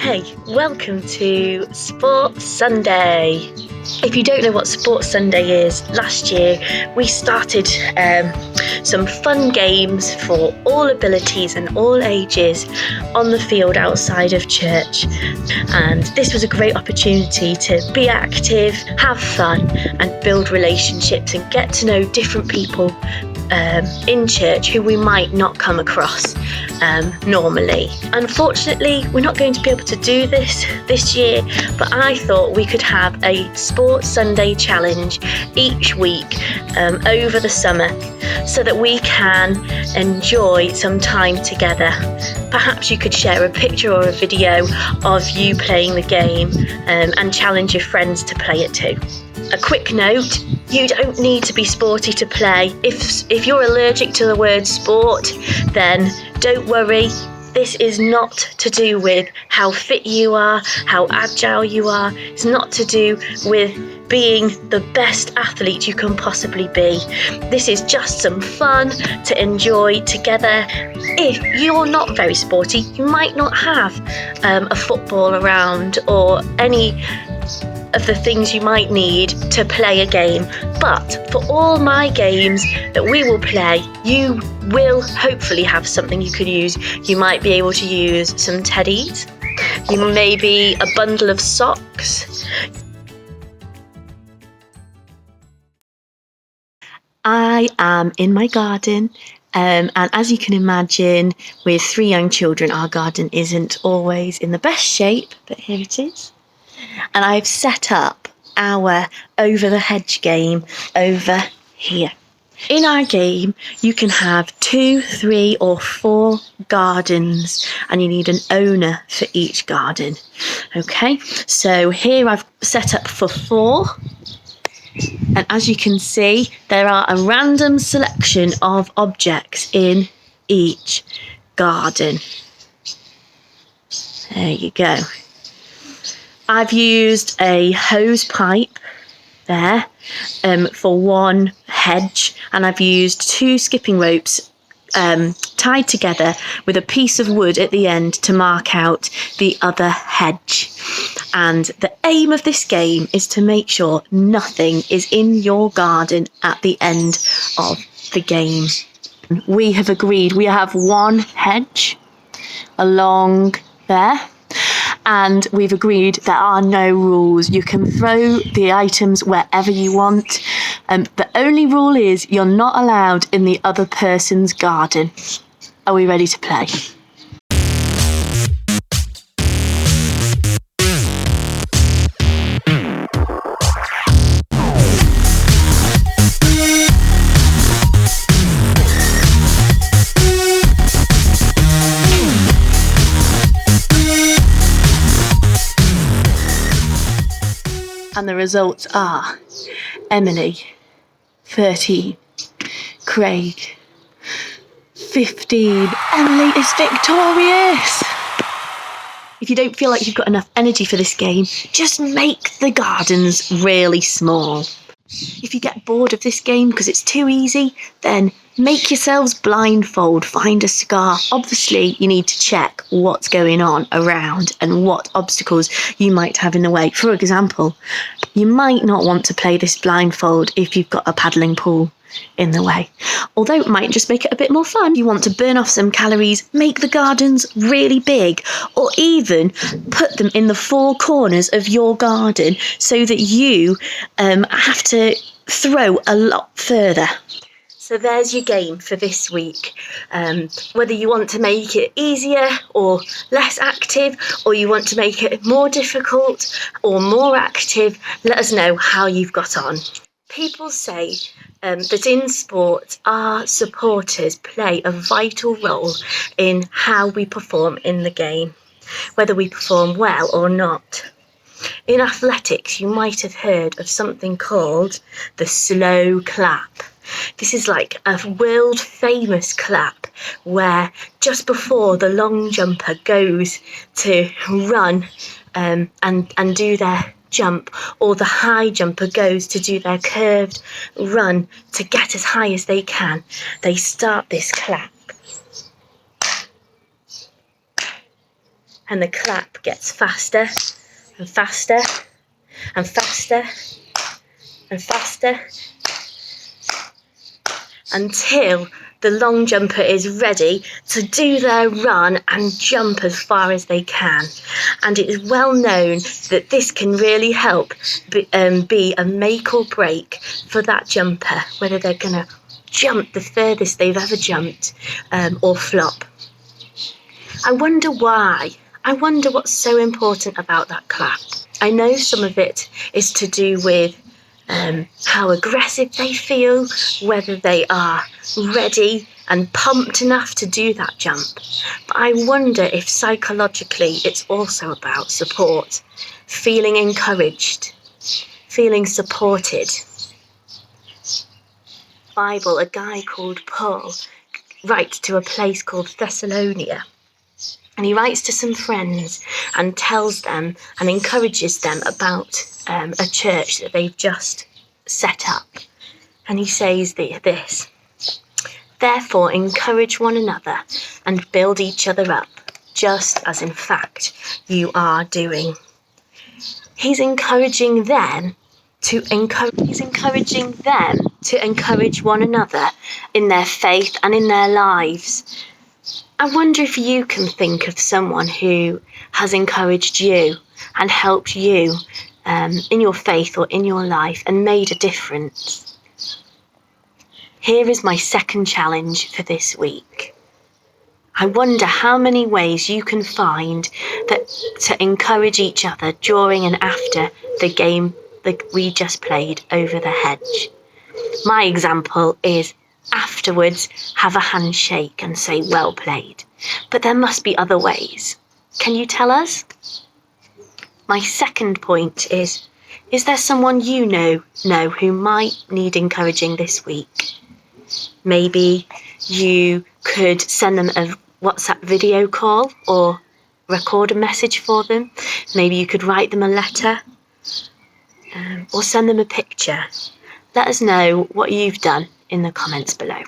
Hey, welcome to Sports Sunday. If you don't know what Sports Sunday is, last year we started some fun games for all abilities and all ages on the field outside of church. And this was a great opportunity to be active, have fun and build relationships and get to know different people in church who we might not come across normally. Unfortunately, we're not going to be able to do this year, but I thought we could have a Sports Sunday challenge each week over the summer so that we can enjoy some time together. Perhaps you could share a picture or a video of you playing the game and challenge your friends to play it too. A quick note, you don't need to be sporty to play. If you're allergic to the word sport, then don't worry. This is not to do with how fit you are, how agile you are. It's not to do with being the best athlete you can possibly be. This is just some fun to enjoy together. If you're not very sporty, you might not have a football around or any of the things you might need to play a game. But for all my games that we will play, you will hopefully have something you can use. You might be able to use some teddies, maybe a bundle of socks. I am in my garden. And as you can imagine, with 3 young children, our garden isn't always in the best shape, but here it is. And I've set up our over the hedge game over here. In our game, you can have 2, 3 or 4 gardens and you need an owner for each garden. Okay, so here I've set up for 4. And as you can see, there are a random selection of objects in each garden. There you go. I've used a hose pipe there for one hedge, and I've used 2 skipping ropes tied together with a piece of wood at the end to mark out the other hedge. And the aim of this game is to make sure nothing is in your garden at the end of the game. We have agreed we have one hedge along there. And we've agreed there are no rules. You can throw the items wherever you want. The only rule is you're not allowed in the other person's garden. Are we ready to play? And the results are Emily, 13, Craig, 15. Emily is victorious! If you don't feel like you've got enough energy for this game, just make the gardens really small. If you get bored of this game because it's too easy, then make yourselves blindfold, find a scarf. Obviously, you need to check what's going on around and what obstacles you might have in the way. For example, you might not want to play this blindfold if you've got a paddling pool in the way. Although it might just make it a bit more fun. You want to burn off some calories, make the gardens really big, or even put them in the 4 corners of your garden so that you have to throw a lot further. So there's your game for this week. Whether you want to make it easier or less active, or you want to make it more difficult or more active, let us know how you've got on. People say that in sport, our supporters play a vital role in how we perform in the game, whether we perform well or not. In athletics, you might have heard of something called the slow clap. This is like a world famous clap where just before the long jumper goes to run and do their jump, or the high jumper goes to do their curved run to get as high as they can, they start this clap. And the clap gets faster and faster and faster and faster until the long jumper is ready to do their run and jump as far as they can. And it is well known that this can really help be a make or break for that jumper, whether they're going to jump the furthest they've ever jumped or flop. I wonder why. I wonder what's so important about that clap. I know some of it is to do with how aggressive they feel, whether they are ready and pumped enough to do that jump. But I wonder if psychologically it's also about support, feeling encouraged, feeling supported. Bible, a guy called Paul writes to a place called Thessalonica. And he writes to some friends and tells them and encourages them about a church that they've just set up. And he says this: "Therefore, encourage one another and build each other up, just as in fact you are doing." He's encouraging them to encourage one another in their faith and in their lives. I wonder if you can think of someone who has encouraged you and helped you in your faith or in your life and made a difference. Here is my second challenge for this week. I wonder how many ways you can find that to encourage each other during and after the game that we just played over the hedge. My example is afterwards have a handshake and say well played. But there must be other ways. Can you tell us? My second point is there someone you know who might need encouraging this week? Maybe you could send them a WhatsApp video call or record a message for them. Maybe you could write them a letter or send them a picture. Let us know what you've done in the comments below.